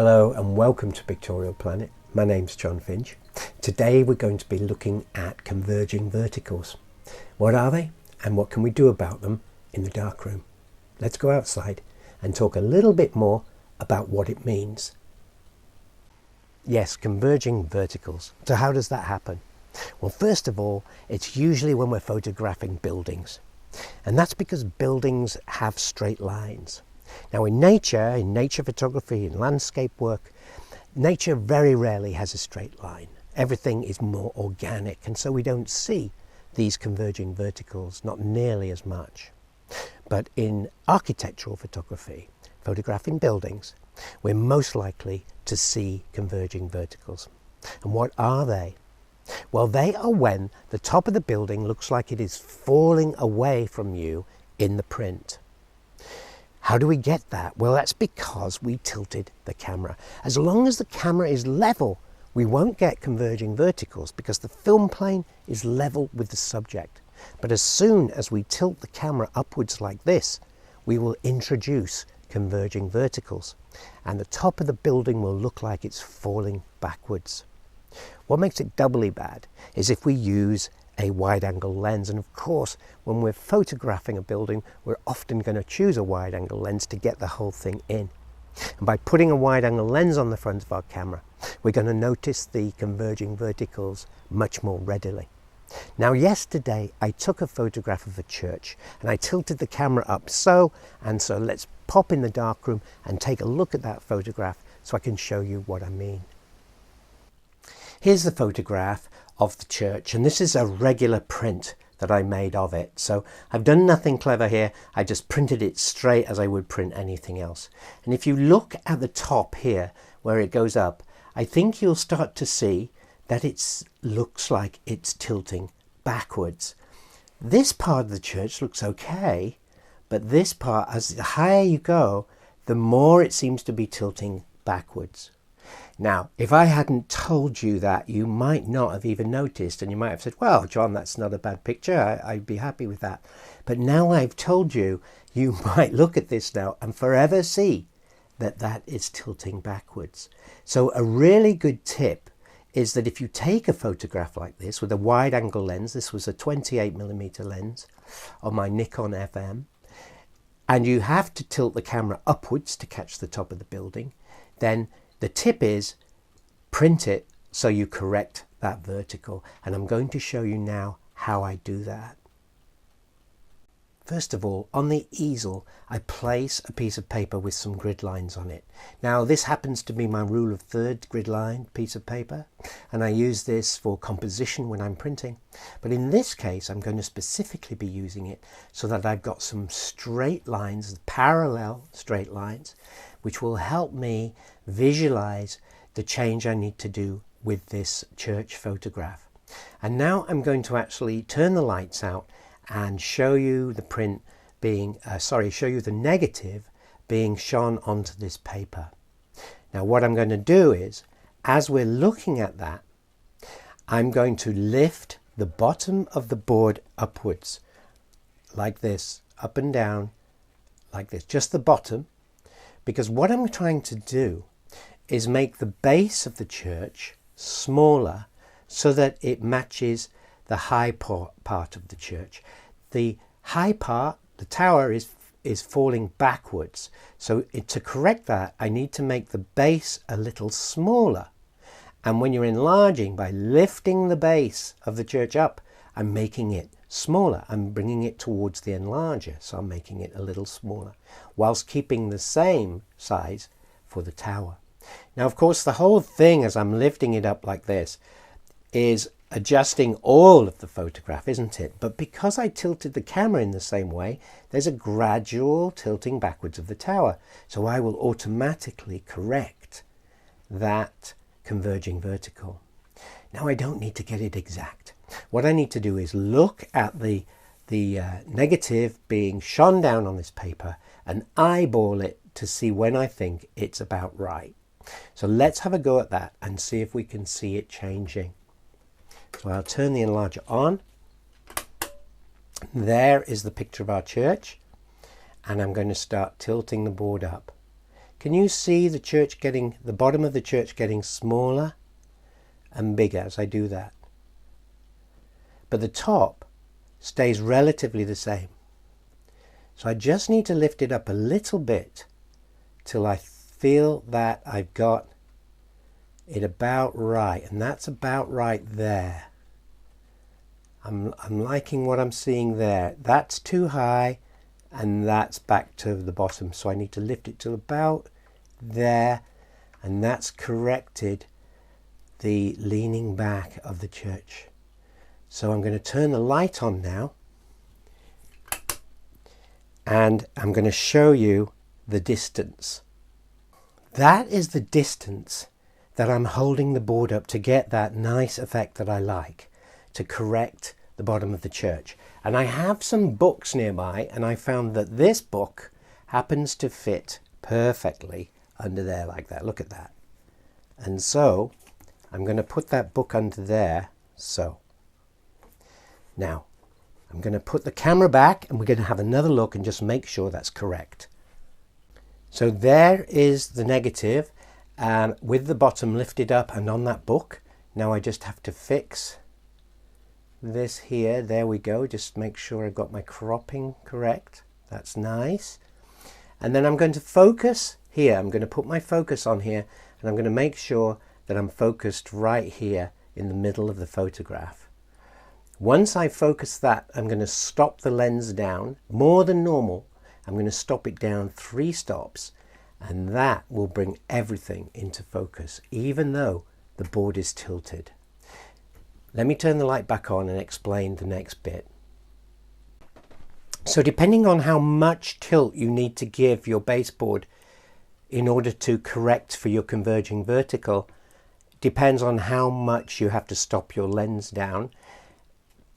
Hello and welcome to Pictorial Planet. My name's Finch. Today we're going to be looking at converging verticals. What are they and what can we do about them in the darkroom? Let's go outside and talk a little bit more about what it means. Yes, converging verticals. So how does that happen? Well, first of all, it's usually when we're photographing buildings. And that's because buildings have straight lines. Now in nature photography, in landscape work, nature very rarely has a straight line. Everything is more organic, and so we don't see these converging verticals, not nearly as much. But in architectural photography, photographing buildings, we're most likely to see converging verticals. And what are they? Well, they are when the top of the building looks like it is falling away from you in the print. How do we get that? Well, that's because we tilted the camera. As long as the camera is level, we won't get converging verticals because the film plane is level with the subject. But as soon as we tilt the camera upwards like this, we will introduce converging verticals, and the top of the building will look like it's falling backwards. What makes it doubly bad is if we use a wide-angle lens, and of course when we're photographing a building we're often going to choose a wide-angle lens to get the whole thing in. And by putting a wide-angle lens on the front of our camera, we're going to notice the converging verticals much more readily. Now yesterday I took a photograph of a church and I tilted the camera up so let's pop in the darkroom and take a look at that photograph so I can show you what I mean. Here's the photograph of the church, and this is a regular print that I made of it. So I've done nothing clever here. I just printed it straight as I would print anything else. And if you look at the top here where it goes up, I think you'll start to see that it looks like it's tilting backwards. This part of the church looks okay, but this part, as the higher you go, the more it seems to be tilting backwards. Now, if I hadn't told you that, you might not have even noticed, and you might have said, well, John, that's not a bad picture. I'd be happy with that. But now I've told you, you might look at this now and forever see that that is tilting backwards. So a really good tip is that if you take a photograph like this with a wide angle lens, this was a 28mm lens on my Nikon FM, and you have to tilt the camera upwards to catch the top of the building, then the tip is print it so you correct that vertical, and I'm going to show you now how I do that. First of all, on the easel I place a piece of paper with some grid lines on it. Now this happens to be my rule of thirds grid line piece of paper, and I use this for composition when I'm printing, but in this case I'm going to specifically be using it so that I've got some straight lines, parallel straight lines, which will help me visualize the change I need to do with this church photograph. And now I'm going to actually turn the lights out and show you the print being, show you the negative being shone onto this paper. Now what I'm going to do is, as we're looking at that, I'm going to lift the bottom of the board upwards, like this, up and down, like this, just the bottom, because what I'm trying to do is make the base of the church smaller so that it matches the high part of the church. The high part, the tower, is falling backwards. So to correct that, I need to make the base a little smaller. And when you're enlarging, by lifting the base of the church up, I'm making it smaller. I'm bringing it towards the enlarger, so I'm making it a little smaller, whilst keeping the same size for the tower. Now, of course, the whole thing, as I'm lifting it up like this, is adjusting all of the photograph, isn't it? But because I tilted the camera in the same way, there's a gradual tilting backwards of the tower. So I will automatically correct that converging vertical. Now I don't need to get it exact. What I need to do is look at the negative being shone down on this paper and eyeball it to see when I think it's about right. So let's have a go at that and see if we can see it changing. So I'll turn the enlarger on. There is the picture of our church, and I'm going to start tilting the board up. Can you see the bottom of the church getting smaller and bigger as I do that? But the top stays relatively the same. So I just need to lift it up a little bit till I feel that I've got it about right, and that's about right there. I'm liking what I'm seeing there. That's too high and that's back to the bottom, so I need to lift it to about there, and that's corrected the leaning back of the church. So I'm going to turn the light on now, and I'm going to show you the distance. That is the distance that I'm holding the board up to get that nice effect that I like, to correct the bottom of the church. And I have some books nearby, and I found that this book happens to fit perfectly under there like that. Look at that. And so I'm going to put that book under there. So now I'm going to put the camera back, and we're going to have another look and just make sure that's correct. So there is the negative with the bottom lifted up and on that book. Now I just have to fix this here. There we go. Just make sure I've got my cropping correct. That's nice. And then I'm going to focus here. I'm going to put my focus on here, and I'm going to make sure that I'm focused right here in the middle of the photograph. Once I focus that, I'm going to stop the lens down more than normal. I'm going to stop it down 3 stops, and that will bring everything into focus, even though the board is tilted. Let me turn the light back on and explain the next bit. So depending on how much tilt you need to give your baseboard in order to correct for your converging vertical, depends on how much you have to stop your lens down.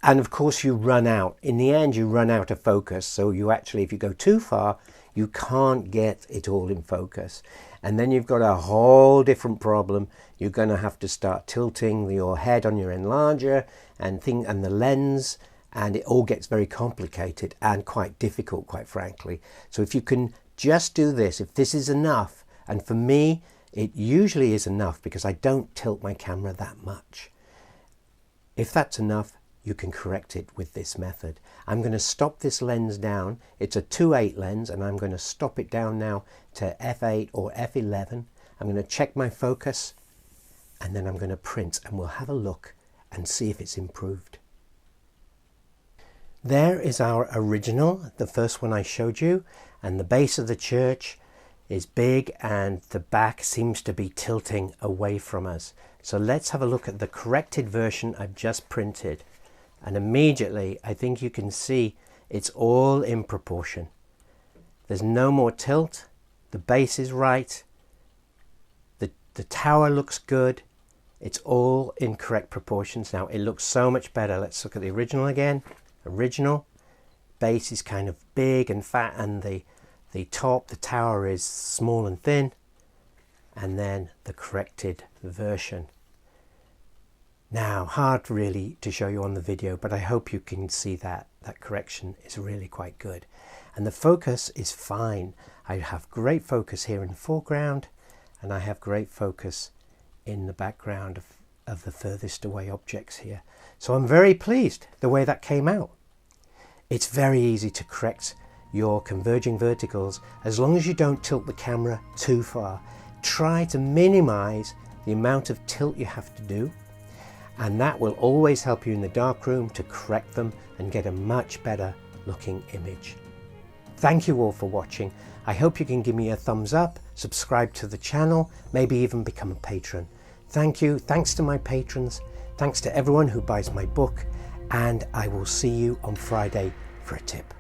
And of course you run out. In the end you run out of focus, so you actually, if you go too far, you can't get it all in focus. And then you've got a whole different problem. You're going to have to start tilting your head on your enlarger and the lens, and it all gets very complicated and quite difficult, quite frankly. So if you can just do this, if this is enough, and for me it usually is enough because I don't tilt my camera that much. If that's enough, you can correct it with this method. I'm going to stop this lens down. It's a 2.8 lens, and I'm going to stop it down now to f8 or f11. I'm going to check my focus, and then I'm going to print, and we'll have a look and see if it's improved. There is our original, the first one I showed you, and the base of the church is big and the back seems to be tilting away from us. So let's have a look at the corrected version I've just printed. And immediately I think you can see it's all in proportion. There's no more tilt, the base is right, the tower looks good, it's all in correct proportions. Now it looks so much better. Let's look at the original again. Original, base is kind of big and fat, and the top, the tower, is small and thin, and then the corrected version. Now, hard really to show you on the video, but I hope you can see that correction is really quite good. And the focus is fine. I have great focus here in the foreground, and I have great focus in the background of the furthest away objects here. So I'm very pleased the way that came out. It's very easy to correct your converging verticals as long as you don't tilt the camera too far. Try to minimize the amount of tilt you have to do, and that will always help you in the darkroom to correct them and get a much better looking image. Thank you all for watching. I hope you can give me a thumbs up, subscribe to the channel, maybe even become a patron. Thank you. Thanks to my patrons. Thanks to everyone who buys my book, and I will see you on Friday for a tip.